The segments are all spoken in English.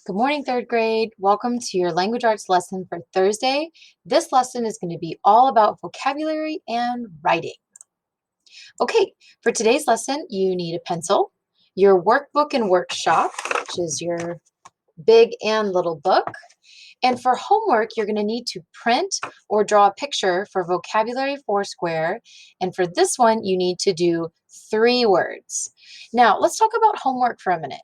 Good morning, third grade. Welcome to your language arts lesson for Thursday. This lesson is going to be all about vocabulary and writing. Okay, for today's lesson, you need a pencil, your workbook and workshop, which is your big and little book. And for homework, you're going to need to print or draw a picture for vocabulary Foursquare. And for this one, you need to do 3 words. Now, let's talk about homework for a minute.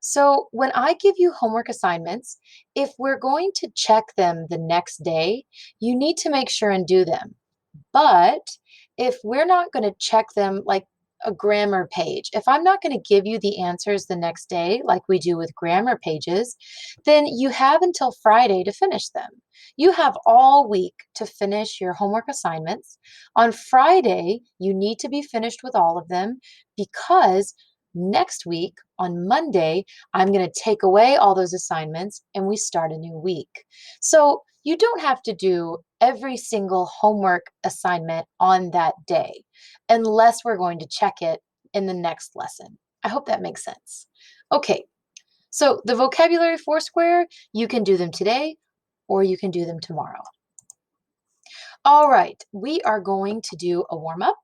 So when I give you homework assignments, if we're going to check them the next day, you need to make sure and do them. But if we're not going to check them like a grammar page, if I'm not going to give you the answers the next day, like we do with grammar pages, then you have until Friday to finish them. You have all week to finish your homework assignments. On Friday, you need to be finished with all of them because next week, on Monday, I'm going to take away all those assignments and we start a new week. So you don't have to do every single homework assignment on that day unless we're going to check it in the next lesson. I hope that makes sense. Okay, so the vocabulary Foursquare, you can do them today or you can do them tomorrow. All right, we are going to do a warm-up.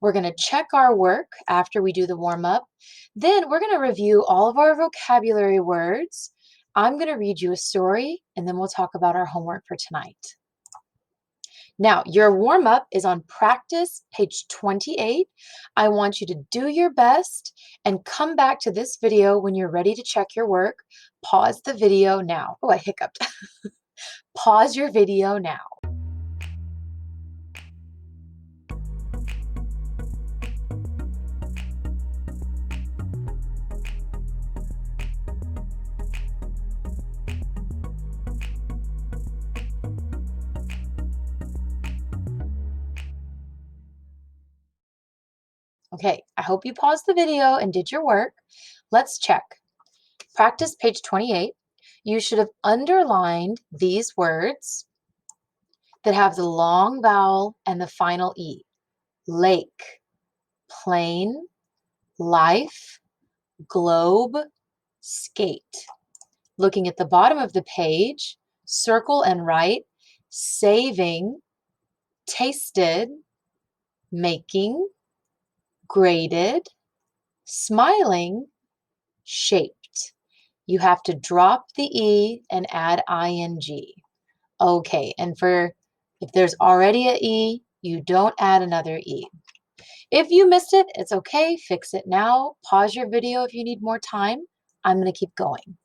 We're going to check our work after we do the warm-up. Then we're going to review all of our vocabulary words. I'm going to read you a story, and then we'll talk about our homework for tonight. Now, your warm-up is on practice, page 28. I want you to do your best and come back to this video when you're ready to check your work. Pause the video now. Oh, I hiccuped. Pause your video now. Okay, I hope you paused the video and did your work. Let's check. Practice page 28. You should have underlined these words that have the long vowel and the final E. Lake, plane, life, globe, skate. Looking at the bottom of the page, circle and write saving, tasted, making, graded, smiling, shaped. You have to drop the E and add ing. Okay, and if there's already a E, you don't add another E. If you missed it, it's okay. Fix it now. Pause your video if you need more time. I'm going to keep going.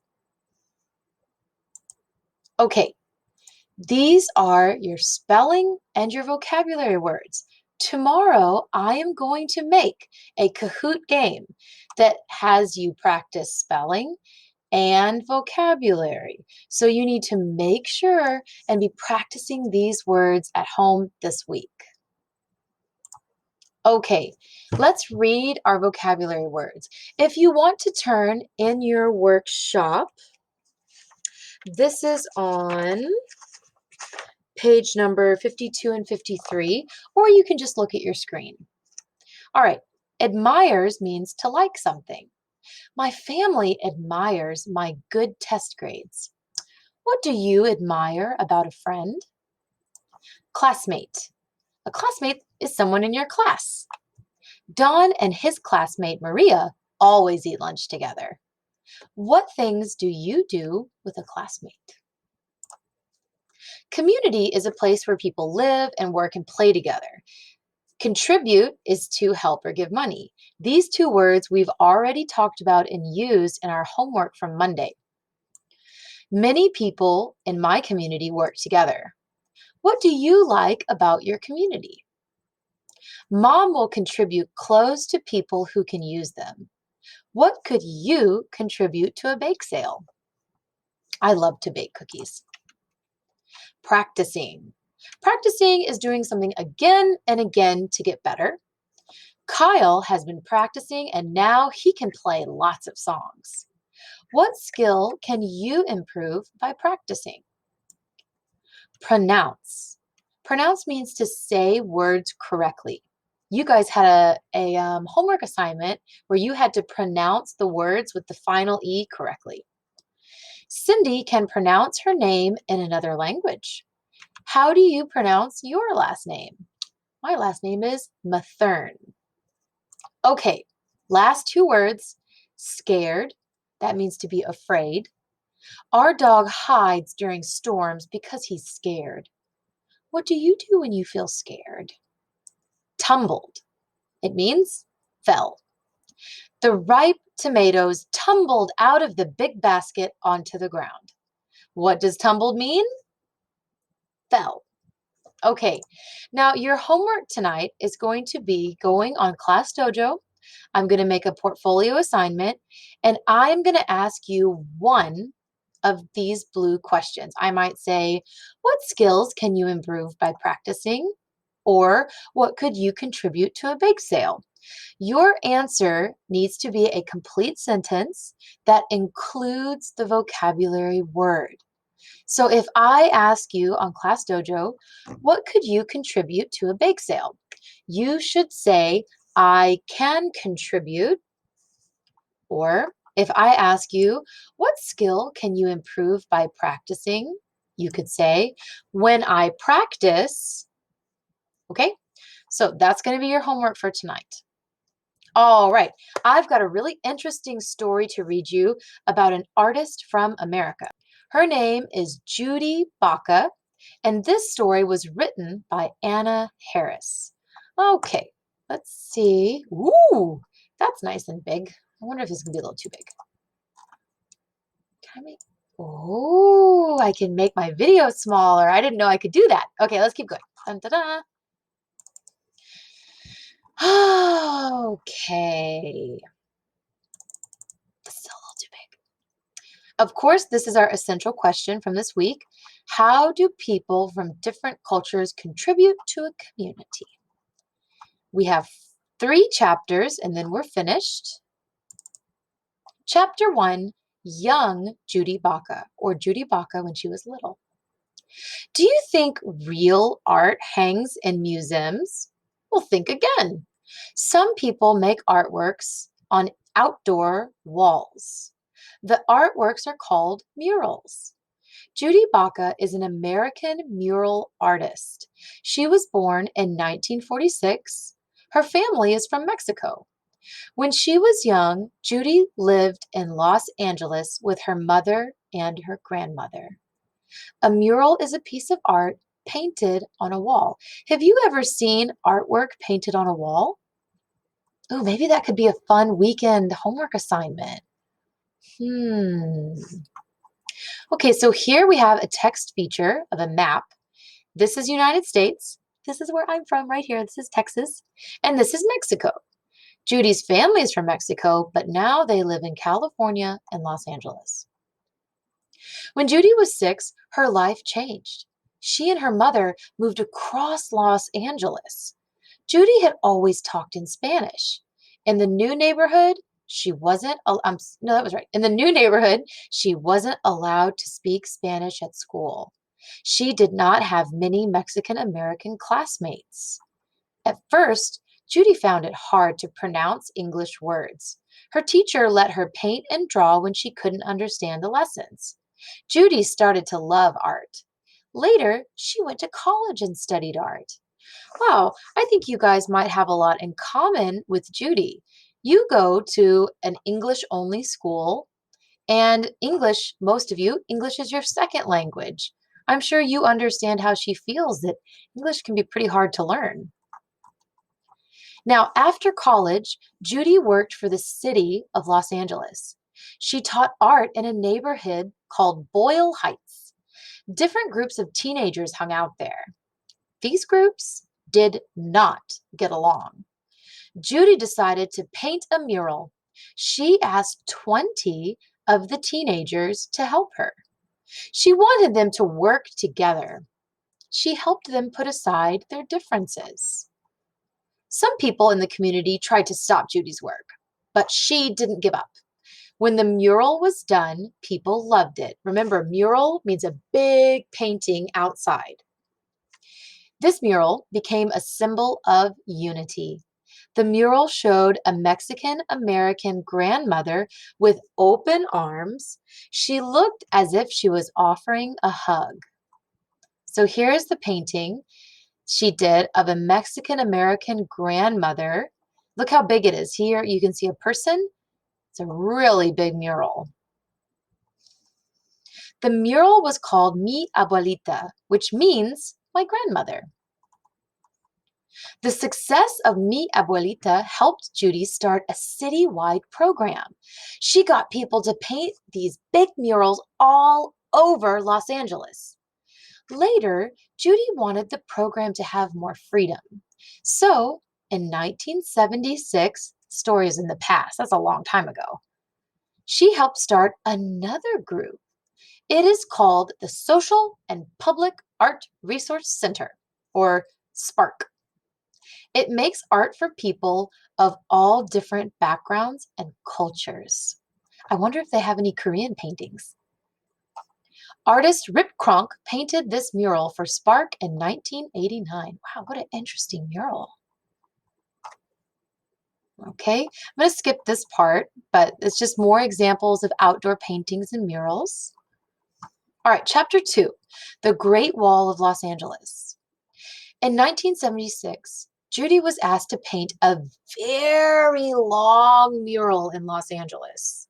Okay, these are your spelling and your vocabulary words. Tomorrow, I am going to make a Kahoot game that has you practice spelling and vocabulary. So you need to make sure and be practicing these words at home this week. Okay, let's read our vocabulary words. If you want to turn in your workshop, this is on page number 52 and 53, or you can just look at your screen. All right, admires means to like something. My family admires my good test grades. What do you admire about a friend? Classmate. A classmate is someone in your class. Don and his classmate Maria always eat lunch together. What things do you do with a classmate? Community is a place where people live and work and play together. Contribute is to help or give money. These 2 words we've already talked about and used in our homework from Monday. Many people in my community work together. What do you like about your community? Mom will contribute clothes to people who can use them. What could you contribute to a bake sale? I love to bake cookies. Practicing. Practicing is doing something again and again to get better. Kyle has been practicing and now he can play lots of songs. What skill can you improve by practicing? Pronounce. Pronounce means to say words correctly. You guys had a homework assignment where you had to pronounce the words with the final E correctly. Cindy can pronounce her name in another language. How do you pronounce your last name? My last name is Mathern. Okay, last two words. Scared, that means to be afraid. Our dog hides during storms because he's scared. What do you do when you feel scared? Tumbled, it means fell. The ripe tomatoes tumbled out of the big basket onto the ground. What does tumbled mean? Fell. Okay, now your homework tonight is going to be going on Class Dojo. I'm going to make a portfolio assignment, and I'm going to ask you one of these blue questions. I might say, what skills can you improve by practicing? Or what could you contribute to a bake sale? Your answer needs to be a complete sentence that includes the vocabulary word. So if I ask you on Class Dojo, what could you contribute to a bake sale? You should say, I can contribute. Or if I ask you, what skill can you improve by practicing? You could say, when I practice. Okay, so that's going to be your homework for tonight. All right, I've got a really interesting story to read you about an artist from America. Her name is Judy Baca, and this story was written by Anna Harris. Okay, let's see. Ooh, that's nice and big. I wonder if it's gonna be a little too big. Can I make? Oh, I can make my video smaller. I didn't know I could do that. Okay, let's keep going. Dun, da, da. Okay. This is a little too big. Of course, this is our essential question from this week. How do people from different cultures contribute to a community? We have 3 chapters and then we're finished. Chapter 1, Young Judy Baca, or Judy Baca when she was little. Do you think real art hangs in museums? Well, think again. Some people make artworks on outdoor walls. The artworks are called murals. Judy Baca is an American mural artist. She was born in 1946. Her family is from Mexico. When she was young, Judy lived in Los Angeles with her mother and her grandmother. A mural is a piece of art painted on a wall. Have you ever seen artwork painted on a wall? Oh, maybe that could be a fun weekend homework assignment. Okay, so here we have a text feature of a map. This is United States. This is where I'm from, right here. This is Texas. And this is Mexico. Judy's family is from Mexico, but now they live in California and Los Angeles. When Judy was 6, her life changed. She and her mother moved across Los Angeles. Judy had always talked in Spanish. In the new neighborhood, she wasn't, no, that was right. In the new neighborhood, she wasn't allowed to speak Spanish at school. She did not have many Mexican American classmates. At first, Judy found it hard to pronounce English words. Her teacher let her paint and draw when she couldn't understand the lessons. Judy started to love art. Later, she went to college and studied art. Wow, I think you guys might have a lot in common with Judy. You go to an English-only school, and English, most of you, English is your second language. I'm sure you understand how she feels that English can be pretty hard to learn. Now, after college, Judy worked for the city of Los Angeles. She taught art in a neighborhood called Boyle Heights. Different groups of teenagers hung out there. These groups did not get along. Judy decided to paint a mural. She asked 20 of the teenagers to help her. She wanted them to work together. She helped them put aside their differences. Some people in the community tried to stop Judy's work, but she didn't give up. When the mural was done, people loved it. Remember, mural means a big painting outside. This mural became a symbol of unity. The mural showed a Mexican American grandmother with open arms. She looked as if she was offering a hug. So here's the painting she did of a Mexican American grandmother. Look how big it is. Here you can see a person. It's a really big mural. The mural was called Mi Abuelita, which means my grandmother. The success of Mi Abuelita helped Judy start a citywide program. She got people to paint these big murals all over Los Angeles. Later, Judy wanted the program to have more freedom. So, in 1976, story is in the past, that's a long time ago, she helped start another group. It is called the Social and Public Art Resource Center, or SPARC. It makes art for people of all different backgrounds and cultures. I wonder if they have any Korean paintings. Artist Rip Kronk painted this mural for SPARC in 1989. Wow, what an interesting mural. Okay, I'm going to skip this part, but it's just more examples of outdoor paintings and murals. All right, chapter 2, The Great Wall of Los Angeles. In 1976, Judy was asked to paint a very long mural in Los Angeles.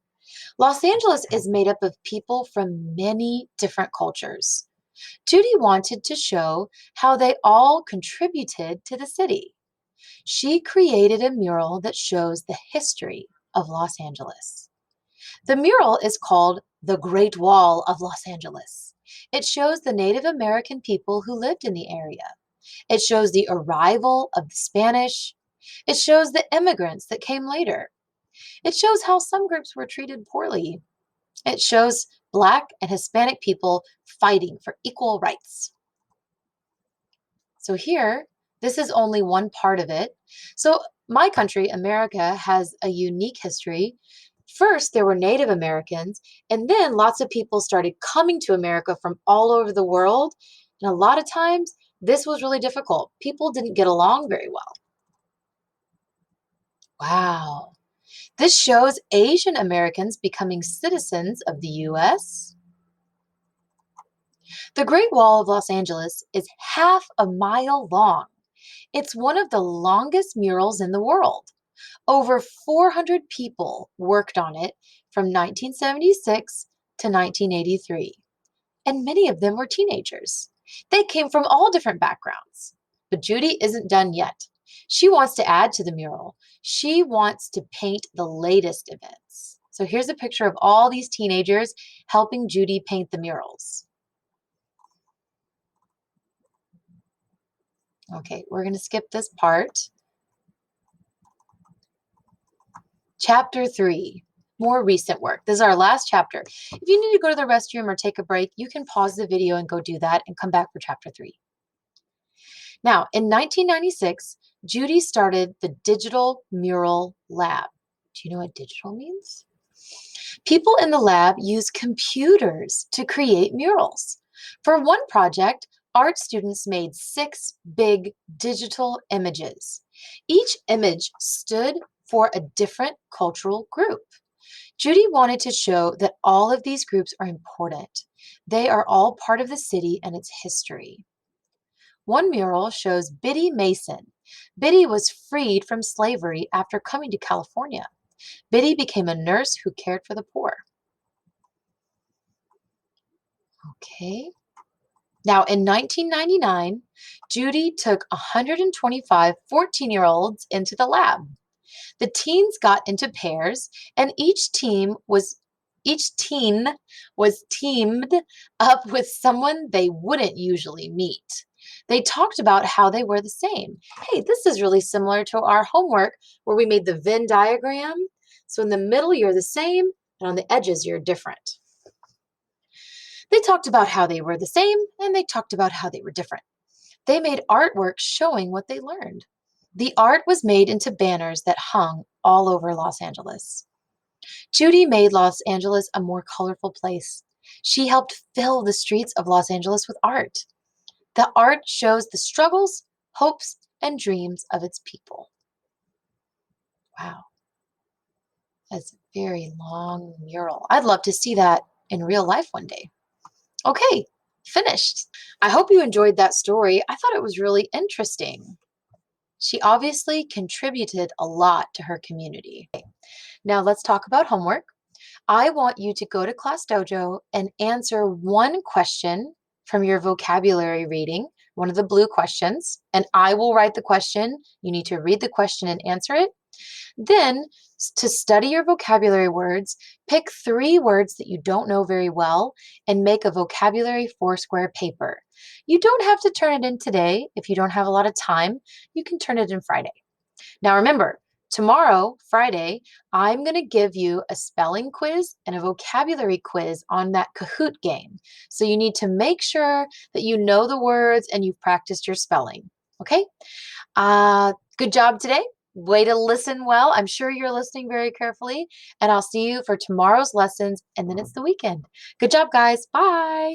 Los Angeles is made up of people from many different cultures. Judy wanted to show how they all contributed to the city. She created a mural that shows the history of Los Angeles. The mural is called The Great Wall of Los Angeles. It shows the Native American people who lived in the area. It shows the arrival of the Spanish. It shows the immigrants that came later. It shows how some groups were treated poorly. It shows Black and Hispanic people fighting for equal rights. So here, this is only one part of it. So my country, America, has a unique history. First, there were Native Americans, and then lots of people started coming to America from all over the world. And a lot of times, this was really difficult. People didn't get along very well. Wow. This shows Asian Americans becoming citizens of the US. The Great Wall of Los Angeles is half a mile long. It's one of the longest murals in the world. Over 400 people worked on it from 1976 to 1983, and many of them were teenagers. They came from all different backgrounds. But Judy isn't done yet. She wants to add to the mural. She wants to paint the latest events. So here's a picture of all these teenagers helping Judy paint the murals. Okay, we're going to skip this part. Chapter 3, more recent work. This is our last chapter. If you need to go to the restroom or take a break, you can pause the video and go do that and come back for chapter 3. Now, in 1996, Judy started the Digital Mural Lab. Do you know what digital means? People in the lab use computers to create murals. For one project, art students made 6 big digital images. Each image stood for a different cultural group. Judy wanted to show that all of these groups are important. They are all part of the city and its history. One mural shows Biddy Mason. Biddy was freed from slavery after coming to California. Biddy became a nurse who cared for the poor. Okay. Now, in 1999, Judy took 125 14-year-olds into the lab. The teens got into pairs, and each teen was teamed up with someone they wouldn't usually meet. They talked about how they were the same. Hey, this is really similar to our homework where we made the Venn diagram. So in the middle, you're the same, and on the edges, you're different. They talked about how they were the same, and they talked about how they were different. They made artwork showing what they learned. The art was made into banners that hung all over Los Angeles. Judy made Los Angeles a more colorful place. She helped fill the streets of Los Angeles with art. The art shows the struggles, hopes, and dreams of its people. Wow, that's a very long mural. I'd love to see that in real life one day. Okay, finished. I hope you enjoyed that story. I thought it was really interesting. She obviously contributed a lot to her community. Now let's talk about homework. I want you to go to Class Dojo and answer one question from your vocabulary reading, one of the blue questions, and I will write the question. You need to read the question and answer it. Then, to study your vocabulary words, pick 3 words that you don't know very well and make a vocabulary Foursquare paper. You don't have to turn it in today if you don't have a lot of time. You can turn it in Friday. Now remember, tomorrow, Friday, I'm going to give you a spelling quiz and a vocabulary quiz on that Kahoot game. So you need to make sure that you know the words and you've practiced your spelling. Okay? Good job today. Way to listen well. I'm sure you're listening very carefully. And I'll see you for tomorrow's lessons. And then it's the weekend. Good job, guys. Bye.